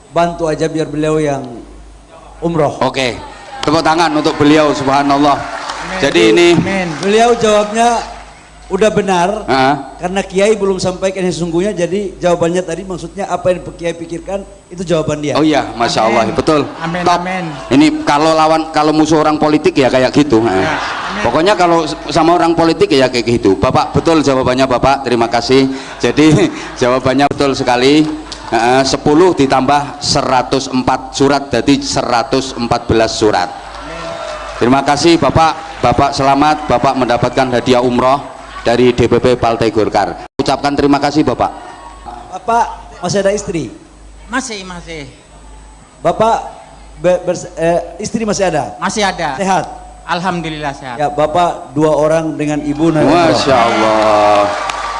bantu aja biar beliau yang umroh. Oke, tepuk tangan untuk beliau, subhanallah. Amen. Jadi ini Beliau jawabnya udah benar, ah, karena Kiai belum sampaikan yang sesungguhnya, jadi jawabannya tadi maksudnya apa yang Kiai pikirkan itu jawaban dia. oh iya, masya Allah, betul. Amin, Top. amin. Ini kalau musuh orang politik ya kayak gitu. Ya, Pokoknya kalau sama orang politik ya kayak gitu. Bapak betul jawabannya Bapak, terima kasih. Jadi jawabannya betul sekali. 10 ditambah 104 surat jadi 114 surat. Terima kasih Bapak. Bapak selamat, Bapak mendapatkan hadiah umroh dari DPP Partai Golkar. Ucapkan terima kasih Bapak. Bapak masih ada istri? Masih. Bapak istri masih ada? Masih ada. Sehat? Alhamdulillah sehat. Ya, Bapak 2 orang dengan ibu naik umroh. Masya Allah.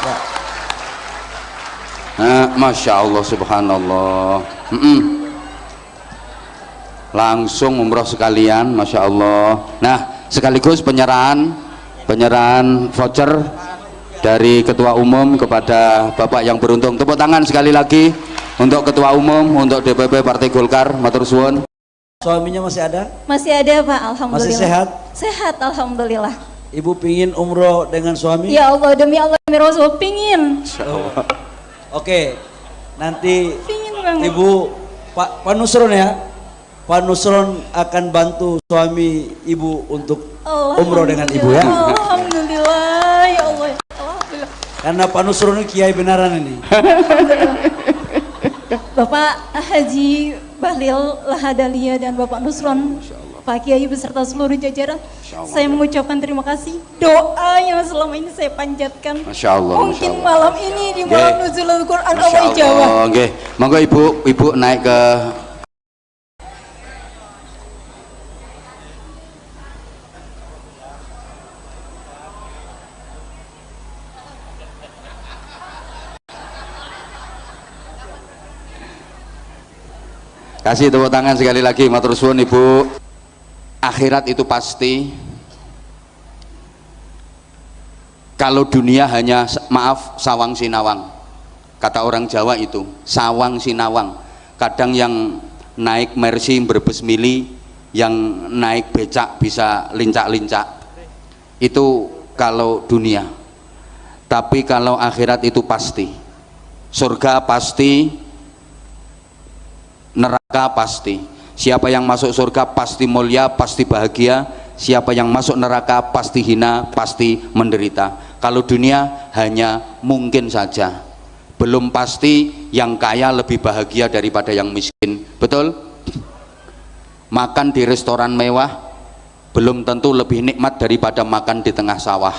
Ya. Masya Allah, subhanallah. Langsung umroh sekalian, masya Allah. Nah, sekaligus penyerahan voucher dari Ketua Umum kepada Bapak yang beruntung. Tepuk tangan sekali lagi untuk Ketua Umum, untuk DPP Partai Golkar. Matur suwun. Suaminya masih ada? Masih ada Pak, alhamdulillah. Masih sehat? Sehat, alhamdulillah. Ibu pingin umroh dengan suami? Ya Allah, demi Allah, demi Rasul, pingin. Oke, nanti Pingin banget. Ibu Pak Nusron ya, Pak Nusron akan bantu suami Ibu untuk umroh dengan Ibu ya. Alhamdulillah, ya Allah. Alhamdulillah. Karena Pak Nusron ini kiai benaran ini. Bapak Haji Bahlil Lahadalia dan Bapak Nusron, Pak Kiai beserta seluruh jajaran, saya mengucapkan terima kasih. Doa yang selama ini saya panjatkan. Masya Allah. Mungkin malam ini di malam nuzulul Quran Masya awal Jawa. Allah. Oke, monggo ibu naik ke kasih tepuk tangan sekali lagi, matur suwun Ibu. Akhirat itu pasti. Kalau dunia hanya maaf sawang sinawang, kata orang Jawa itu sawang sinawang. Kadang yang naik Mercy Brebes Mili, yang naik becak bisa lincak-lincak, itu kalau dunia. Tapi kalau akhirat itu pasti, surga pasti, neraka pasti. Siapa yang masuk surga pasti mulia, pasti bahagia. Siapa yang masuk neraka pasti hina, pasti menderita. Kalau dunia hanya mungkin saja, belum pasti yang kaya lebih bahagia daripada yang miskin. Betul? Makan di restoran mewah belum tentu lebih nikmat daripada makan di tengah sawah.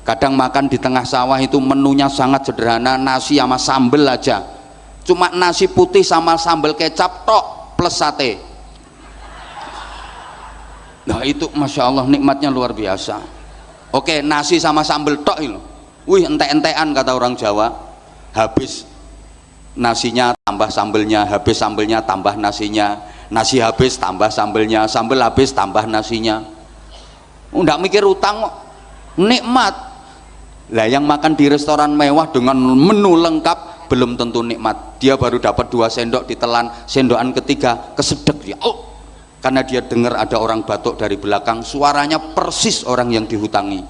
Kadang makan di tengah sawah itu menunya sangat sederhana, nasi sama sambel aja, cuma nasi putih sama sambal kecap tok plus sate. Nah itu masya Allah nikmatnya luar biasa. Oke, nasi sama sambal tok itu, wih entek-entekan kata orang Jawa. Habis nasinya tambah sambelnya, habis sambelnya tambah nasinya, nasi habis tambah sambelnya, sambel habis tambah nasinya. Nggak mikir utang kok, nikmat. Lah yang makan di restoran mewah dengan menu lengkap belum tentu nikmat. Dia baru dapat 2 sendok ditelan, sendokan ketiga kesedek dia. Oh, karena dia dengar ada orang batuk dari belakang, suaranya persis orang yang dihutangi.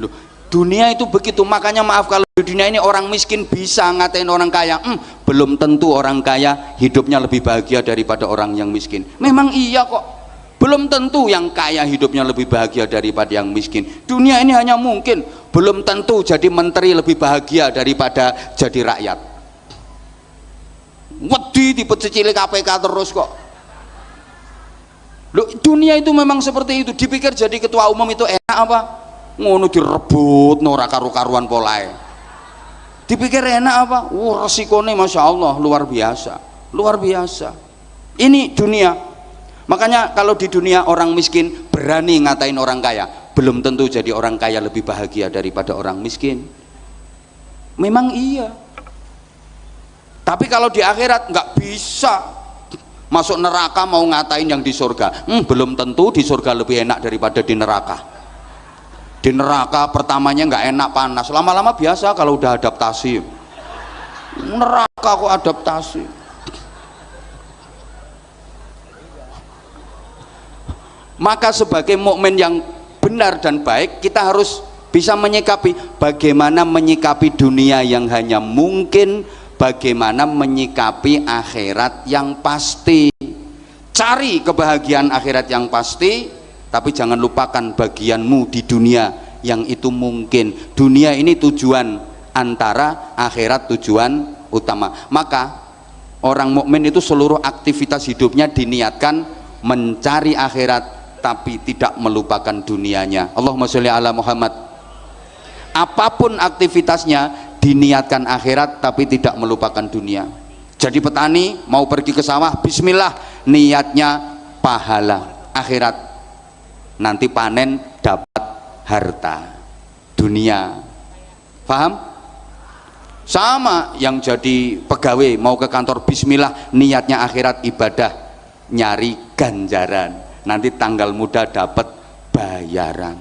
Loh, dunia itu begitu. Makanya maaf kalau di dunia ini orang miskin bisa ngatain orang kaya. Belum tentu orang kaya hidupnya lebih bahagia daripada orang yang miskin. Memang iya kok. Belum tentu yang kaya hidupnya lebih bahagia daripada yang miskin. Dunia ini hanya mungkin. Belum tentu jadi menteri lebih bahagia daripada jadi rakyat. Wedi dipecicili KPK terus kok. Loh, dunia itu memang seperti itu. Dipikir jadi ketua umum itu enak apa? Ngono direbut ora karu-karuan polae. Dipikir enak apa? Resikonya masya Allah luar biasa, luar biasa. Ini dunia. Makanya kalau di dunia orang miskin berani ngatain orang kaya, belum tentu jadi orang kaya lebih bahagia daripada orang miskin. Memang iya. Tapi kalau di akhirat nggak bisa. Masuk neraka mau ngatain yang di surga, belum tentu di surga lebih enak daripada di neraka. Di neraka pertamanya nggak enak, panas, lama-lama biasa kalau udah adaptasi. Neraka kok adaptasi. Maka sebagai mukmin yang benar dan baik, kita harus bisa menyikapi bagaimana menyikapi dunia yang hanya mungkin, bagaimana menyikapi akhirat yang pasti. Cari kebahagiaan akhirat yang pasti, tapi jangan lupakan bagianmu di dunia yang itu mungkin. Dunia ini tujuan antara, akhirat tujuan utama. Maka orang mukmin itu seluruh aktivitas hidupnya diniatkan mencari akhirat tapi tidak melupakan dunianya. Allahumma sholli ala Muhammad. Apapun aktivitasnya diniatkan akhirat tapi tidak melupakan dunia. Jadi petani mau pergi ke sawah, bismillah, niatnya pahala akhirat, nanti panen dapat harta dunia. Paham? Sama yang jadi pegawai mau ke kantor, bismillah, niatnya akhirat, ibadah, nyari ganjaran, nanti tanggal muda dapat bayaran.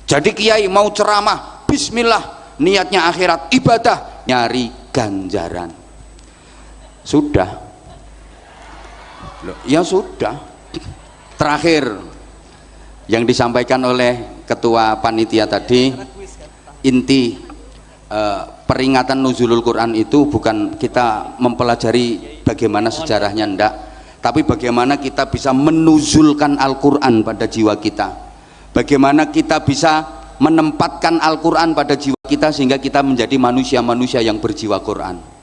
Jadi kiai mau ceramah, bismillah, niatnya akhirat, ibadah, nyari ganjaran. Sudah. Loh, ya sudah. Terakhir yang disampaikan oleh ketua panitia tadi, inti peringatan nuzulul Quran itu bukan kita mempelajari bagaimana sejarahnya, enggak, tapi bagaimana kita bisa menuzulkan Al-Quran pada jiwa kita, bagaimana kita bisa menempatkan Al-Quran pada jiwa kita sehingga kita menjadi manusia-manusia yang berjiwa Quran.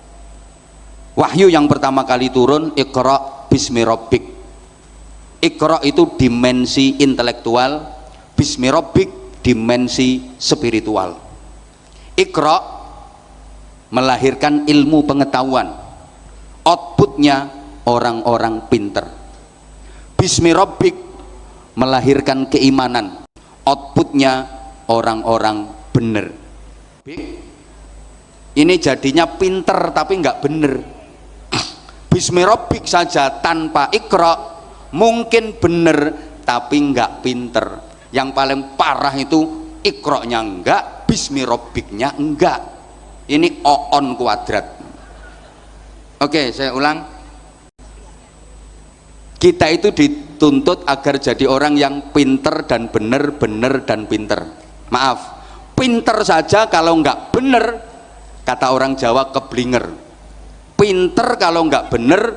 Wahyu yang pertama kali turun, Iqra bismi rabbik. Iqra itu dimensi intelektual, bismi rabbik dimensi spiritual. Iqra melahirkan ilmu pengetahuan, outputnya orang-orang pinter. Bismi rabbik melahirkan keimanan, outputnya orang-orang bener. Ini jadinya pinter tapi nggak bener. Bismi rabbik saja tanpa Iqra mungkin bener tapi nggak pinter. Yang paling parah itu Iqra-nya enggak, bismi rabbiknya enggak. Ini oon kuadrat. Oke, saya ulang. Kita itu dituntut agar jadi orang yang pinter dan bener, bener dan pinter. Maaf, pinter saja kalau enggak bener, kata orang Jawa keblinger. Pinter kalau enggak bener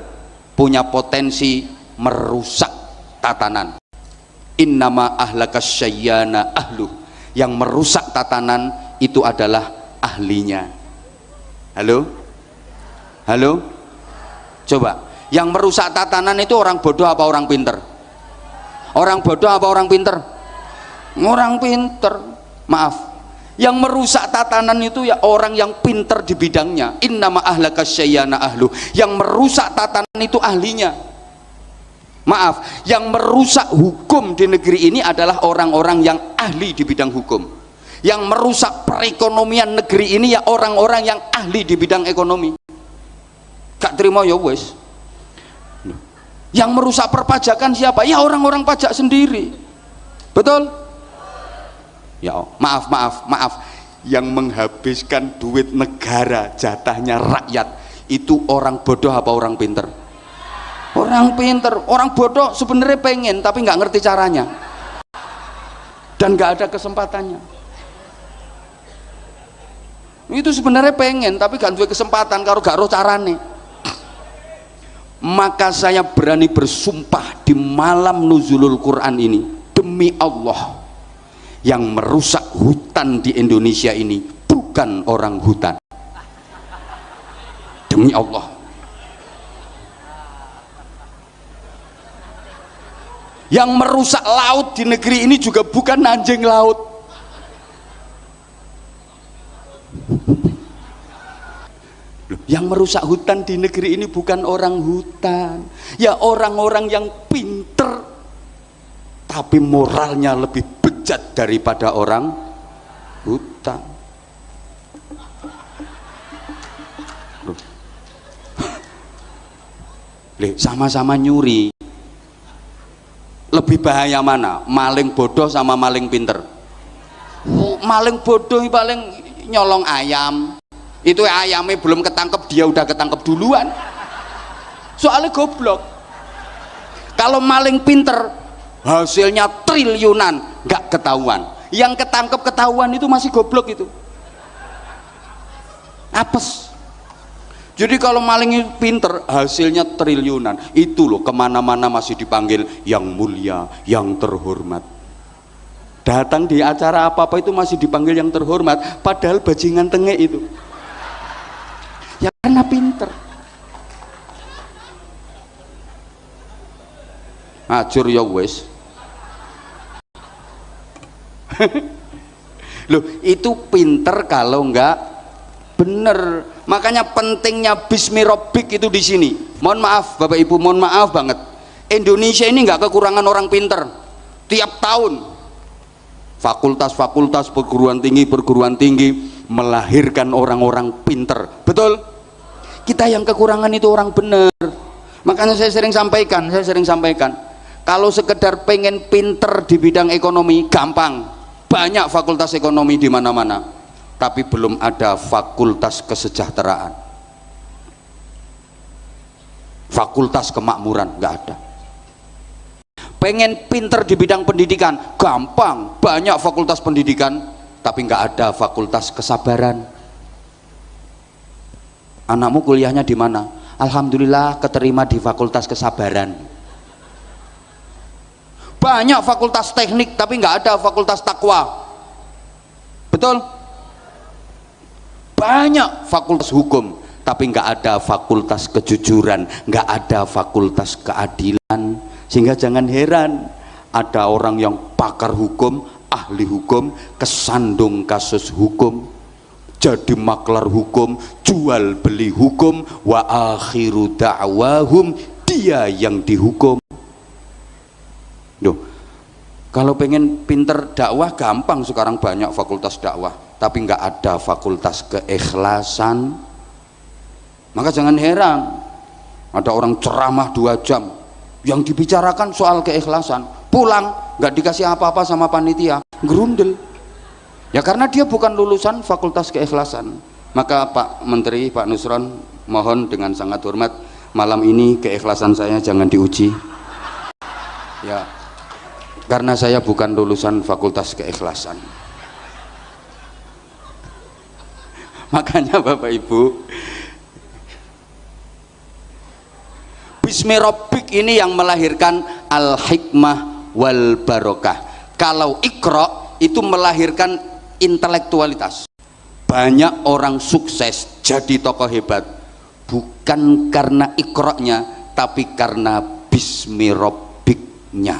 punya potensi merusak tatanan. Innama ahlakas syayyana ahlu. Yang merusak tatanan itu adalah ahlinya. Halo? Halo? Coba, yang merusak tatanan itu orang bodoh apa orang pinter? Orang bodoh apa orang pinter? Orang pinter. Maaf, yang merusak tatanan itu ya orang yang pinter di bidangnya. Innama ahlakas syayyana ahlu. Yang merusak tatanan itu ahlinya. Maaf, yang merusak hukum di negeri ini adalah orang-orang yang ahli di bidang hukum. Yang merusak perekonomian negeri ini ya orang-orang yang ahli di bidang ekonomi. Gak terima ya wes. Yang merusak perpajakan siapa? Ya orang-orang pajak sendiri. Betul? Ya, maaf. Yang menghabiskan duit negara, jatahnya rakyat, itu orang bodoh apa orang pinter? Orang pinter. Orang bodoh sebenarnya pengen tapi nggak ngerti caranya dan nggak ada kesempatannya. Itu sebenarnya pengen tapi gak ada kesempatan kalau gak roh carane. Maka saya berani bersumpah di malam nuzulul Quran ini, demi Allah, yang merusak hutan di Indonesia ini bukan orang hutan. Demi Allah. Yang merusak laut di negeri ini juga bukan anjing laut. Yang merusak hutan di negeri ini bukan orang hutan, ya orang-orang yang pinter tapi moralnya lebih bejat daripada orang hutan. Sama-sama nyuri, lebih bahaya mana? Maling bodoh sama maling pinter? Maling bodoh paling nyolong ayam, Itu ayamnya belum ketangkep dia udah ketangkep duluan. Soalnya goblok. Kalau maling pinter hasilnya triliunan nggak ketahuan, yang ketangkep ketahuan itu masih goblok itu, apes. Jadi kalau maling pinter hasilnya triliunan, itu loh kemana-mana masih dipanggil yang mulia, yang terhormat. Datang di acara apa-apa itu masih dipanggil yang terhormat, padahal bajingan tengek itu. Ya karena pinter. Ajur ya wes. Loh itu pinter kalau enggak bener. Makanya pentingnya Bismirobik itu di sini. Mohon maaf Bapak Ibu, mohon maaf banget. Indonesia ini enggak kekurangan orang pinter. Tiap tahun fakultas-fakultas perguruan tinggi melahirkan orang-orang pinter. Betul? Kita yang kekurangan itu orang bener. Makanya saya sering sampaikan, kalau sekedar pengen pinter di bidang ekonomi gampang, banyak fakultas ekonomi di mana-mana, tapi belum ada fakultas kesejahteraan, fakultas kemakmuran, nggak ada. Pengen pinter di bidang pendidikan gampang, banyak fakultas pendidikan, tapi nggak ada fakultas kesabaran. Anakmu kuliahnya di mana? Alhamdulillah keterima di fakultas kesabaran. Banyak fakultas teknik tapi nggak ada fakultas takwa. Betul? Banyak fakultas hukum tapi nggak ada fakultas kejujuran, nggak ada fakultas keadilan. Sehingga jangan heran ada orang yang pakar hukum, ahli hukum, kesandung kasus hukum, jadi maklar hukum, jual beli hukum, wa akhiru da'wahum, dia yang dihukum. Duh, kalau pengen pinter dakwah gampang, sekarang banyak fakultas dakwah tapi nggak ada fakultas keikhlasan. Maka jangan heran ada orang ceramah 2 jam yang dibicarakan soal keikhlasan, pulang nggak dikasih apa-apa sama panitia, gerundel. Ya karena dia bukan lulusan fakultas keikhlasan. Maka Pak Menteri, Pak Nusron, mohon dengan sangat hormat, malam ini keikhlasan saya jangan diuji ya, karena saya bukan lulusan fakultas keikhlasan. Makanya Bapak Ibu, Bismirobik ini yang melahirkan al-hikmah wal barokah. Kalau Iqra itu melahirkan intelektualitas. Banyak orang sukses jadi tokoh hebat bukan karena Iqra-nya tapi karena Bismirobiknya.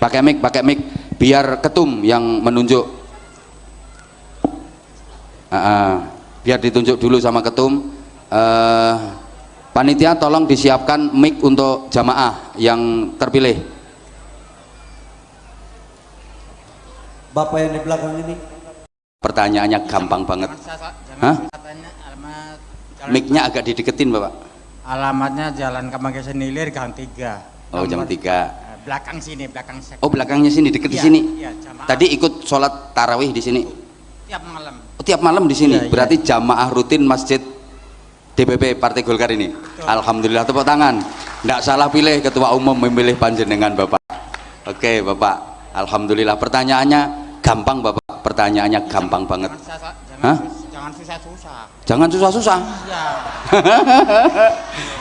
Pakai mic biar ketum yang menunjuk. Biar ditunjuk dulu sama ketum. Panitia tolong disiapkan mic untuk jamaah yang terpilih. Bapak yang di belakang ini. Pertanyaannya gampang banget. Hah? Mic-nya agak dideketin Bapak. Alamatnya Jalan Kemangga Senilir Gang 3. Oh jam 3. Belakang sini, belakang sektor. Oh belakangnya sini, deket di Iya, sini. iya, jamaah. Tadi ikut sholat tarawih di sini. Tiap malam. Oh, tiap malam di sini. Iya, iya. Berarti jamaah rutin masjid DPP Partai Golkar ini. Betul. Alhamdulillah, tepuk tangan. Nggak salah pilih ketua umum memilih panjenengan Bapak. Oke Bapak, alhamdulillah. Pertanyaannya gampang Bapak. Pertanyaannya gampang banget. Hah? Jangan susah-susah. Jangan susah-susah. Iya.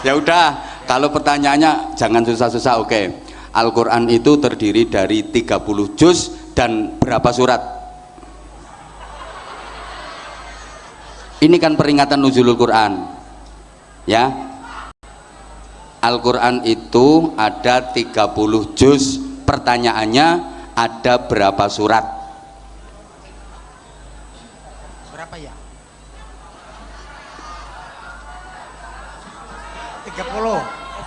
Ya udah, kalau pertanyaannya jangan susah-susah, oke. Al-Quran itu terdiri dari 30 juz dan berapa surat? Ini kan peringatan nuzulul Quran ya. Al-Quran itu ada 30 juz. Pertanyaannya ada berapa surat? Berapa ya? 30.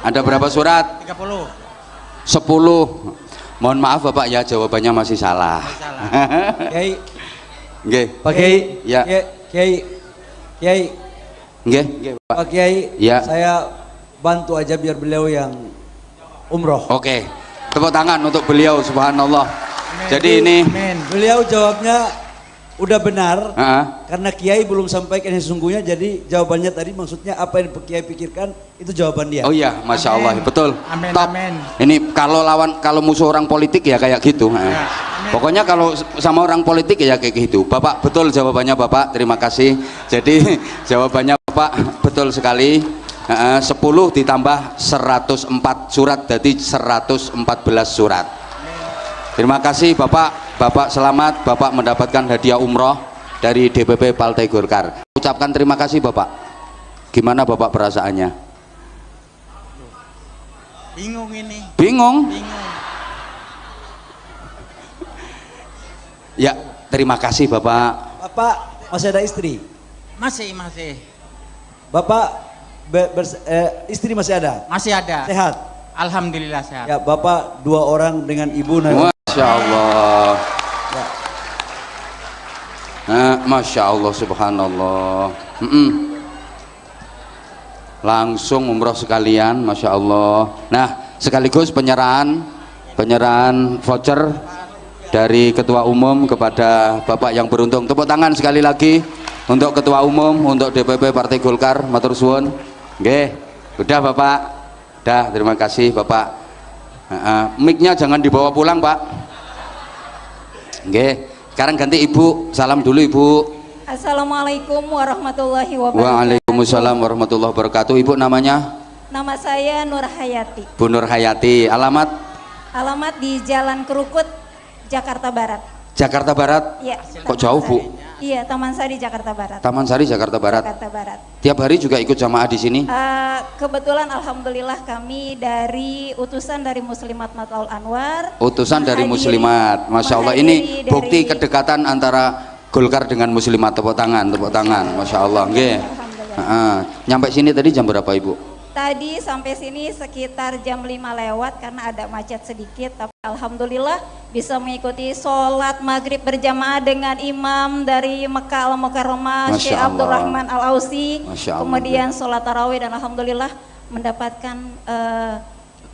Ada berapa surat? 30. 10. Mohon maaf Bapak ya, jawabannya masih salah. Salah. Kiai, Nggih. Pak Kiai, Ya. Kiai, Nggih, Pak. Pak Kiai, Ya. saya bantu aja biar beliau yang umroh. Oke. Tepuk tangan untuk beliau, subhanallah. Jadi ini Amin. Beliau jawabnya udah benar. Heeh. Karena Kiai belum sampaikan yang sesungguhnya, jadi jawabannya tadi maksudnya apa yang Kiai pikirkan itu jawaban dia. Oh iya, masya Allah, Amin. betul. Amin, Top. amin. Ini kalau musuh orang politik ya kayak gitu. amin. Pokoknya kalau sama orang politik ya kayak gitu. Bapak betul jawabannya Bapak. Terima kasih. Jadi jawabannya Bapak betul sekali. 10 ditambah 104 surat jadi 114 surat. Terima kasih Bapak. Bapak selamat, Bapak mendapatkan hadiah umroh dari DPP Partai Golkar. Ucapkan terima kasih Bapak. Gimana Bapak perasaannya? Bingung ini. Bingung? Bingung. Ya, terima kasih Bapak. Bapak masih ada istri? Masih. Bapak istri masih ada? Masih ada. Sehat? Alhamdulillah sehat. Ya, Bapak 2 orang dengan Ibu Masya Allah. Masya Allah, subhanallah. Langsung umroh sekalian, Masya Allah. Nah, sekaligus penyerahan voucher dari Ketua Umum kepada Bapak yang beruntung. Tepuk tangan sekali lagi untuk Ketua Umum, untuk DPP Partai Golkar. Matur suwun. Nggih, udah Bapak. Dah, terima kasih Bapak. Mic-nya jangan dibawa pulang Pak. Nggih, sekarang ganti Ibu. Salam dulu Ibu. Assalamualaikum warahmatullahi wabarakatuh. Waalaikumsalam warahmatullahi wabarakatuh. Ibu namanya? Nama saya Nur Hayati. Bu Nur Hayati. Alamat? Alamat di Jalan Kerukut, Jakarta Barat. Jakarta Barat. Iya. Kok jauh Bu? Iya, Taman Sari Jakarta Barat. Taman Sari Jakarta Barat. Jakarta Barat. Tiap hari juga ikut jamaah di sini? Kebetulan alhamdulillah kami dari utusan dari Muslimat Mataul Anwar. Utusan dari menghadiri- Muslimat. Masya Allah, menghadiri ini dari- bukti kedekatan antara Golkar dengan Muslimat. Tepuk tangan, tepuk tangan. Masya Allah. Nggih. Nyampe sini tadi jam berapa Ibu? Tadi sampai sini sekitar jam 5 lewat karena ada macet sedikit, tapi alhamdulillah bisa mengikuti sholat maghrib berjamaah dengan imam dari Mekah Al-Mukarramah Masya Syekh Allah. Abdurrahman Al-Ausi, Masya Allah. kemudian sholat tarawih dan alhamdulillah mendapatkan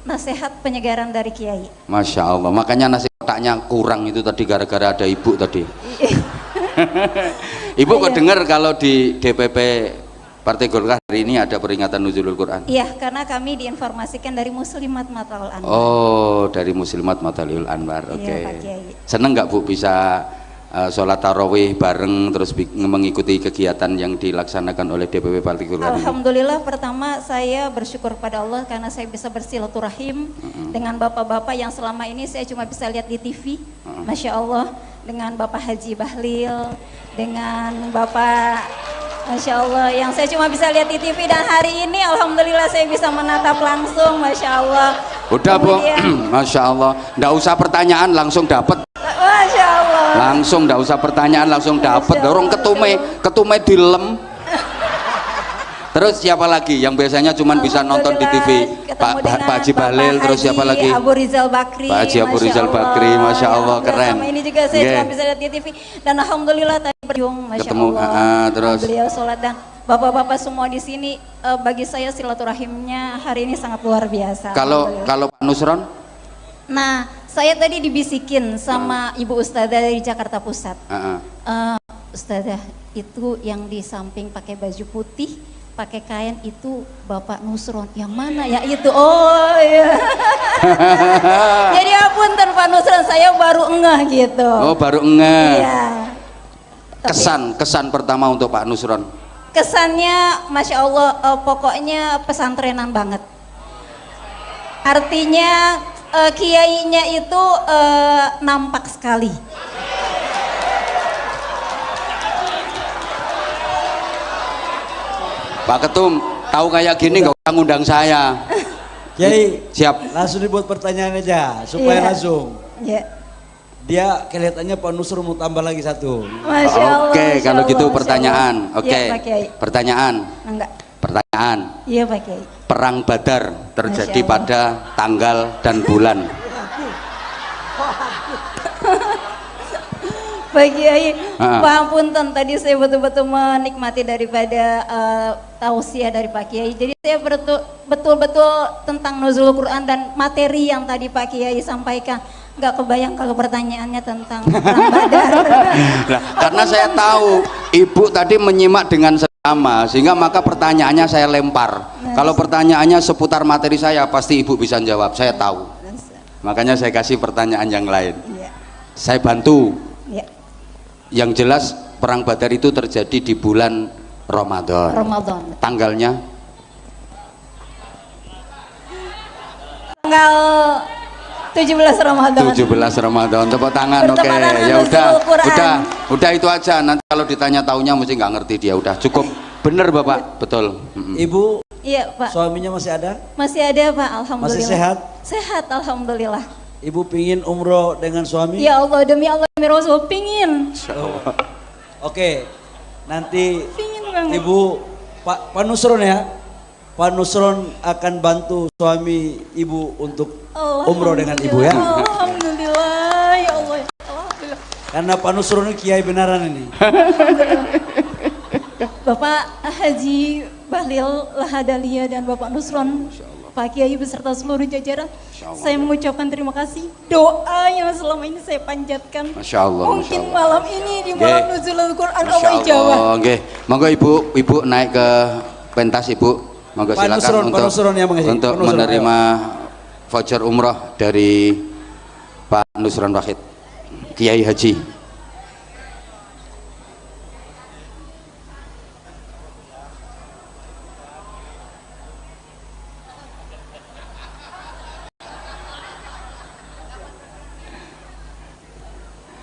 nasihat penyegaran dari Kiai. Masya Allah. Makanya nasi kotaknya kurang itu tadi gara-gara ada Ibu tadi. Ibu kok Iya. dengar kalau di DPP Partai Golkar hari ini ada peringatan Nuzulul Quran? Iya, karena kami diinformasikan dari Muslimat Mataul Anwar. Oh, dari Muslimat Mataliul Anwar. Iya, Oke. Pak Kiai. Seneng nggak Bu bisa sholat tarawih bareng terus mengikuti kegiatan yang dilaksanakan oleh DPP Partai Golkar ini? Alhamdulillah, pertama saya bersyukur pada Allah karena saya bisa bersilaturahim dengan bapak-bapak yang selama ini saya cuma bisa lihat di TV. Masya Allah, dengan Bapak Haji Bahlil, dengan Bapak Masya Allah yang saya cuma bisa lihat di TV, dan hari ini alhamdulillah saya bisa menatap langsung. Masya Allah. Udah Bu, Kemudian- Masya Allah. Nggak usah pertanyaan langsung dapat. Masya Allah. Langsung nggak usah pertanyaan langsung dapat. Masya Dorong Allah. ketume dilem. Terus siapa lagi yang biasanya cuman bisa nonton di TV? Ketemu dengan Pak Haji Bahlil, Bapak terus siapa Haji lagi? Abu Rizal Bakri. Pak Haji Abu Masya Rizal Allah. Bakri, Masya Allah, Ya, keren. Sama ini juga saya Nggih. cuma bisa lihat di TV, dan alhamdulillah tadi berjung, Masya Ketemu, Allah. terus? Beliau sholat dan bapak-bapak semua di sini, bagi saya silaturahimnya hari ini sangat luar biasa. Alhamdulillah. Kalau Pak Nusron? Nah, saya tadi dibisikin sama Ibu Ustadzah dari Jakarta Pusat. Ustadzah, itu yang di samping pakai baju putih, pakai kain itu Bapak Nusron. Yang mana ya itu? Oh iya. Jadi apunten Pak Nusron, saya baru ngeh gitu. Oh, baru ngeh. Iya. Tapi Kesan pertama untuk Pak Nusron. kesannya Masya Allah, pokoknya pesantrenan banget. Artinya kiainya itu nampak sekali. Pak Ketum, tahu kayak gini nggak usah ngundang saya. Kiai, Siap. langsung dibuat pertanyaan aja supaya Iya. langsung. Ya. Dia kelihatannya Pak Nusron mau tambah lagi satu. Masya Allah. Oke, Masya kalau Allah, gitu Masya pertanyaan. Allah. Oke. Iya Pak Kiai. Pertanyaan. Enggak. Pertanyaan. Iya Pak Kiai. Perang Badar terjadi Masya Allah. pada tanggal dan bulan. Pak Kiai, Ah. Pangapunten, tadi saya betul-betul menikmati daripada tausiah dari Pak Kiai. Jadi saya betul-betul tentang nuzul Quran dan materi yang tadi Pak Kiai sampaikan. nggak kebayang kalau pertanyaannya tentang perang Badar. Nah, karena saya tahu ibu tadi menyimak dengan seksama, sehingga maka pertanyaannya saya lempar. Kalau pertanyaannya seputar materi saya, pasti ibu bisa jawab. Saya tahu. Makanya saya kasih pertanyaan yang lain. Iya. Saya bantu. Iya. Yang jelas perang Badar itu terjadi di bulan Ramadan. Ramadan. Tanggalnya Tanggal 17 Ramadan. 17 Ramadan. Tepuk tangan. Oke. Bertepatan Ya dengan udah. Nuzul Quran. Udah itu aja. Nanti kalau ditanya taunya mesti nggak ngerti dia. Udah cukup. Bener Bapak. Betul. Ibu, Iya Pak. suaminya masih ada? Masih ada Pak, alhamdulillah. Masih sehat? Sehat, alhamdulillah. Ibu pingin umroh dengan suami? Ya Allah, demi Allah, demi Rasul, pingin. Oke, nanti Pingin banget. Ibu, Pak Nusron ya, Pak Nusron akan bantu suami Ibu untuk umroh dengan Ibu ya. Alhamdulillah, ya Allah. Alhamdulillah. Karena Pak Nusron ini kiai benaran ini. Bapak Haji Bahlil Lahadalia dan Bapak Nusron, Pak Kiai beserta seluruh jajaran, saya mengucapkan terima kasih. Doa yang selama ini saya panjatkan, Masya Allah. mungkin malam ini di malam Nuzulul Quran Masya Allah Jawa. Allah. Oke. Monggo ibu naik ke pentas ibu. Monggo Pak silakan Nusron, untuk Pak Nusron yang mengasih. untuk Pak Nusron, menerima voucher umroh dari Pak Nusron Wahid, Kiai Haji.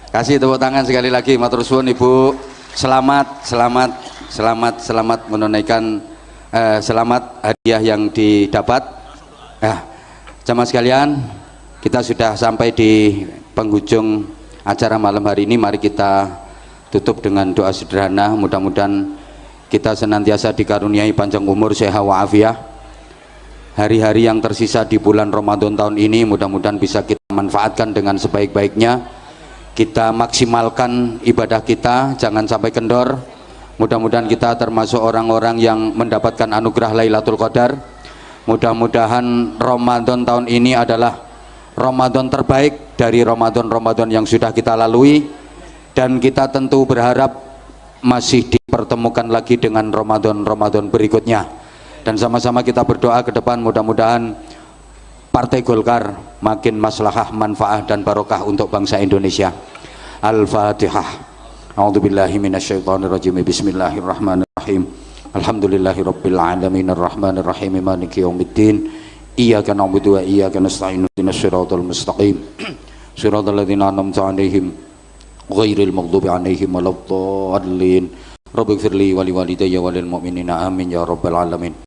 Kasih tepuk tangan sekali lagi, matur suwun Ibu. Selamat menunaikan selamat hadiah yang didapat. Jamaah sekalian, kita sudah sampai di penghujung acara malam hari ini. Mari kita tutup dengan doa sederhana. Mudah-mudahan kita senantiasa dikaruniai panjang umur, sehat wa'afiyah. Hari-hari yang tersisa di bulan Ramadan tahun ini mudah-mudahan bisa kita manfaatkan dengan sebaik-baiknya. Kita maksimalkan ibadah kita, jangan sampai kendor. Mudah-mudahan kita termasuk orang-orang yang mendapatkan anugerah Lailatul Qadar. Mudah-mudahan Ramadan tahun ini adalah Ramadan terbaik dari Ramadan-Ramadan yang sudah kita lalui, dan kita tentu berharap masih dipertemukan lagi dengan Ramadan-Ramadan berikutnya. Dan sama-sama kita berdoa ke depan, mudah-mudahan Partai Golkar makin maslahah, manfaah dan barokah untuk bangsa Indonesia. Al-Fatihah. A'udzubillahi minasyaitonirrajim. Bismillahirrahmanirrahim. Alhamdulillahirabbil alamin arrahmanir rahim maliki yaumiddin. Iyyaka na'budu wa iyyaka nasta'in. Ihdinas siratal mustaqim. Siratal ladzina an'amta 'alaihim ghairil maghdubi 'alaihim waladdallin. Rabbighfirli wa liwalidayya wa lil mu'minina amin ya rabbal alamin.